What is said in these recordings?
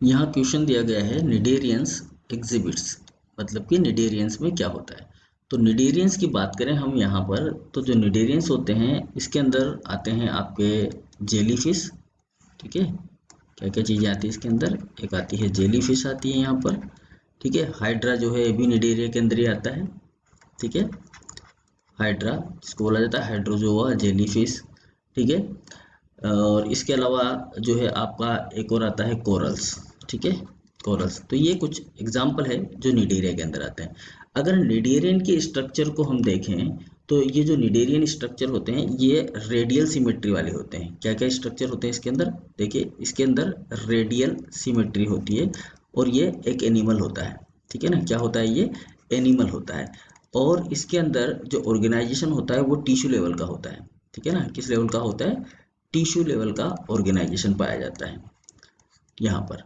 यहाँ क्वेश्चन दिया गया है निडेरियंस एग्जिबिट्स, मतलब कि निडेरियंस में क्या होता है। तो निडेरियंस की बात करें हम यहाँ पर, तो जो निडेरियंस होते हैं इसके अंदर आते हैं आपके जेलीफिश। ठीक है, क्या क्या चीज़ें आती है इसके अंदर, एक आती है जेलीफिश आती है यहाँ पर। ठीक है, हाइड्रा जो है ये भी निडेरिया के अंदर ही आता है। ठीक है, हाइड्रा जिसको बोला जाता है हाइड्रोजोआ जेलीफिश। ठीक है, और इसके अलावा जो है आपका एक और आता है कोरल्स। ठीक है, कोरल्स। तो ये कुछ एग्जाम्पल है जो निडेरिया के अंदर आते हैं। अगर निडेरियन के स्ट्रक्चर को हम देखें तो ये जो निडेरियन स्ट्रक्चर होते हैं ये रेडियल सिमेट्री वाले होते हैं। क्या क्या स्ट्रक्चर होते हैं इसके अंदर, देखिए इसके अंदर रेडियल सिमेट्री होती है और ये एक एनिमल होता है। ठीक है ना, क्या होता है, ये एनिमल होता है। और इसके अंदर जो ऑर्गेनाइजेशन होता है वो टिश्यू लेवल का होता है। ठीक है ना, किस लेवल का होता है, टिश्यू लेवल का ऑर्गेनाइजेशन पाया जाता है यहाँ पर।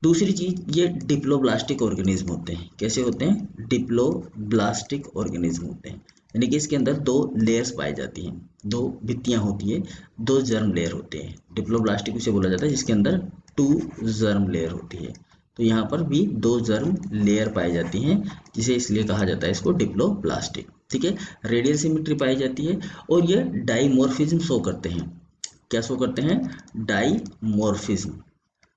दूसरी चीज, ये डिप्लोब्लास्टिक ऑर्गेनिज्म होते हैं। कैसे होते हैं, डिप्लोब्लास्टिक ऑर्गेनिज्म होते हैं, यानी कि इसके अंदर दो लेयर्स पाई जाती हैं, दो भित्तियां होती है, दो जर्म लेयर होते हैं। डिप्लोब्लास्टिक उसे बोला जाता है जिसके अंदर 2 जर्म लेयर होती है। तो यहाँ पर भी 2 जर्म लेयर पाई जाती हैं, जिसे इसलिए कहा जाता है इसको डिप्लोब्लास्टिक। ठीक है, रेडियल सिमेट्री पाई जाती है और ये डाइमॉर्फिज्म शो करते हैं। क्या शो करते हैं, डाइमॉर्फिज्म,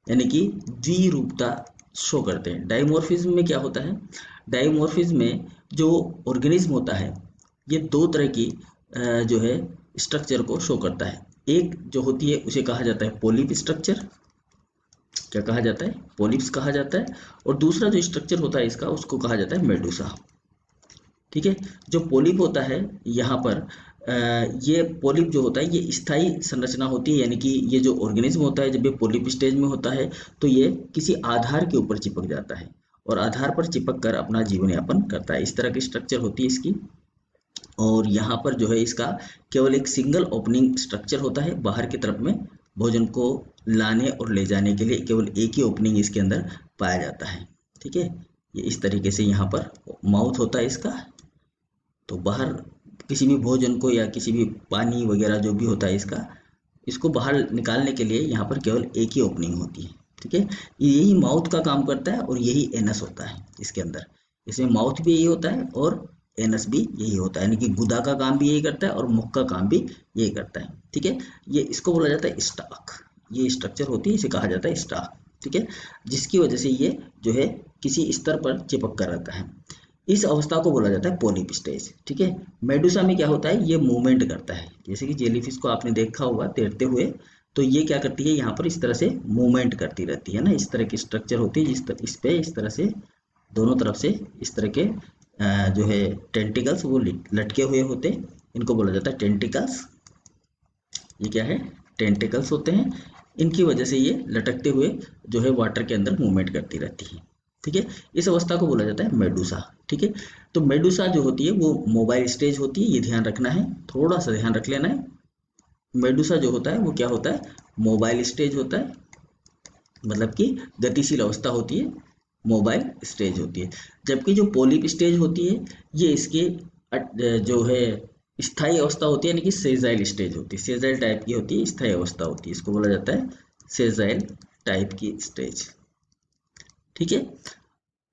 यानी कि द्विरूपता शो करते हैं। डाइमॉर्फिज्म में क्या होता है, डाइमॉर्फिज्म में जो ऑर्गेनिज्म होता है ये दो तरह की जो है स्ट्रक्चर को शो करता है। एक जो होती है उसे कहा जाता है पॉलिप स्ट्रक्चर, क्या कहा जाता है, पॉलिप्स कहा जाता है। और दूसरा जो स्ट्रक्चर होता है इसका उसको कहा जाता है मेडुसा। ठीक है, जो पोलिप होता है यहाँ पर ये पोलिप जो होता है ये स्थायी संरचना होती है, यानी कि ये जो ऑर्गेनिज्म होता है जब ये पोलिप स्टेज में होता है तो ये किसी आधार के ऊपर चिपक जाता है और आधार पर चिपक कर अपना जीवन यापन करता है। इस तरह की स्ट्रक्चर होती है इसकी। और यहाँ पर जो है इसका केवल एक सिंगल ओपनिंग स्ट्रक्चर होता है, बाहर की तरफ में भोजन को लाने और ले जाने के लिए केवल एक ही ओपनिंग इसके अंदर पाया जाता है। ठीक है, ये इस तरीके से यहाँ पर माउथ होता है इसका। तो बाहर किसी भी भोजन को या किसी भी पानी वगैरह जो भी होता है इसका, इसको बाहर निकालने के लिए यहाँ पर केवल एक ही ओपनिंग होती है। ठीक है, यही माउथ का काम करता है और यही एनस होता है इसके अंदर। इसमें माउथ भी यही होता है और एनस भी यही होता है, यानी कि गुदा का काम भी यही करता है और मुख का काम भी यही करता है। ठीक है, ये इसको बोला जाता है स्टॉक, ये स्ट्रक्चर होती है इसे कहा जाता है स्टॉक। ठीक है, जिसकी वजह से ये जो है किसी स्तर पर चिपक कर रहता है। इस अवस्था को बोला जाता है पोलिप स्टेज। ठीक है, मेडुसा में क्या होता है, ये मूवमेंट करता है, जैसे कि जेलीफिश को आपने देखा होगा तैरते हुए, तो ये क्या करती है यहाँ पर इस तरह से मूवमेंट करती रहती है ना। इस तरह की स्ट्रक्चर होती है इस पे इस तरह से दोनों तरफ से इस तरह के जो है टेंटिकल्स वो लटके हुए होते हैं, इनको बोला जाता है टेंटिकल्स। ये क्या है, टेंटिकल्स होते हैं, इनकी वजह से ये लटकते हुए जो है वाटर के अंदर मूवमेंट करती रहती है। ठीक है, इस अवस्था को बोला जाता है मेडुसा। ठीक है, तो मेडुसा जो होती है वो मोबाइल स्टेज होती है, ये ध्यान रखना है, थोड़ा सा ध्यान रख लेना है। मेडुसा जो होता है वो क्या होता है, मोबाइल स्टेज होता है, मतलब कि गतिशील अवस्था होती है, मोबाइल स्टेज होती है। जबकि जो पोलिप स्टेज होती है ये इसके जो है स्थायी अवस्था होती है, यानी कि सेजाइल स्टेज होती है, सेजाइल टाइप की होती है, स्थायी अवस्था होती है, इसको बोला जाता है सेजाइल टाइप की स्टेज। ठीक है,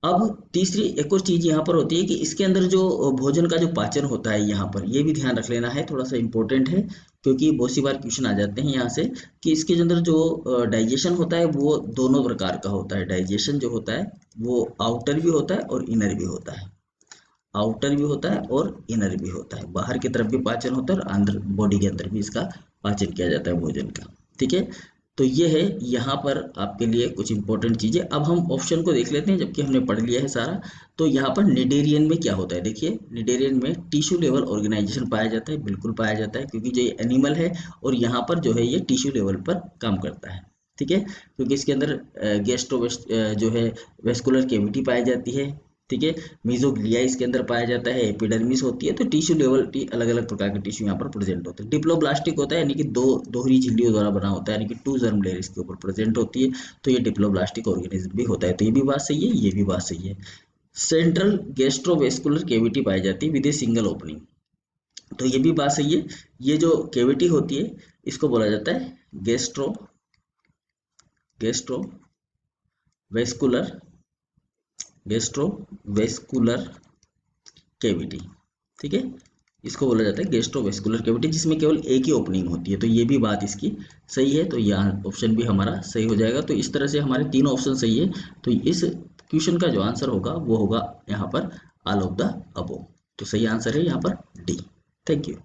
अब तीसरी एक और चीज यहाँ पर होती है कि इसके अंदर जो भोजन का जो पाचन होता है यहाँ पर, ये भी ध्यान रख लेना है, थोड़ा सा इंपॉर्टेंट है, क्योंकि बहुत सी बार क्वेश्चन आ जाते हैं यहाँ से कि इसके अंदर जो डाइजेशन होता है वो दोनों प्रकार का होता है। डाइजेशन जो होता है वो आउटर भी होता है और इनर भी होता है, आउटर भी होता है और इनर भी होता है। बाहर की तरफ भी पाचन होता है और अंदर बॉडी के अंदर भी इसका पाचन किया जाता है भोजन का। ठीक है, तो ये है यहाँ पर आपके लिए कुछ इंपॉर्टेंट चीजें। अब हम ऑप्शन को देख लेते हैं, जबकि हमने पढ़ लिया है सारा। तो यहाँ पर निडेरियन में क्या होता है, देखिए निडेरियन में टिश्यू लेवल ऑर्गेनाइजेशन पाया जाता है, बिल्कुल पाया जाता है, क्योंकि जो ये एनिमल है और यहाँ पर जो है ये टिश्यू लेवल पर काम करता है। ठीक है, क्योंकि इसके अंदर गैस्ट्रो जो है वेस्कुलर कैविटी पाई जाती है। ठीक है, मीजोग्लिया इसके अंदर पाया जाता है, एपिडर्मिस होती है। तो टिश्यू लेवल अलग अलग प्रकार के टिश्यू यहाँ पर प्रेजेंट होते हैं। डिप्लोब्लास्टिक होता है, यानी कि दो दोहरी झिल्लियों द्वारा बना होता है, यानी कि 2 जर्म लेयर इसके ऊपर प्रेजेंट होती है। तो ये डिप्लोब्लास्टिक ऑर्गेनिज्म भी होता है। तो ये भी बात सही है, ये भी बात सही है। सेंट्रल गैस्ट्रोवेस्कुलर कैविटी पाई जाती है विद ए सिंगल ओपनिंग, तो ये भी बात सही है। ये जो कैविटी होती है इसको बोला जाता है gastro gastro vascular gastrovascular cavity. ठीक है, इसको बोला जाता है गैस्ट्रोवेस्कुलर कैविटी, जिसमें केवल एक ही ओपनिंग होती है। तो ये भी बात इसकी सही है, तो यहाँ ऑप्शन भी हमारा सही हो जाएगा। तो इस तरह से हमारे तीनों ऑप्शन सही है। तो इस क्वेश्चन का जो आंसर होगा वो होगा यहाँ पर ऑल ऑफ द अबव। तो सही आंसर है यहाँ पर डी। Thank you.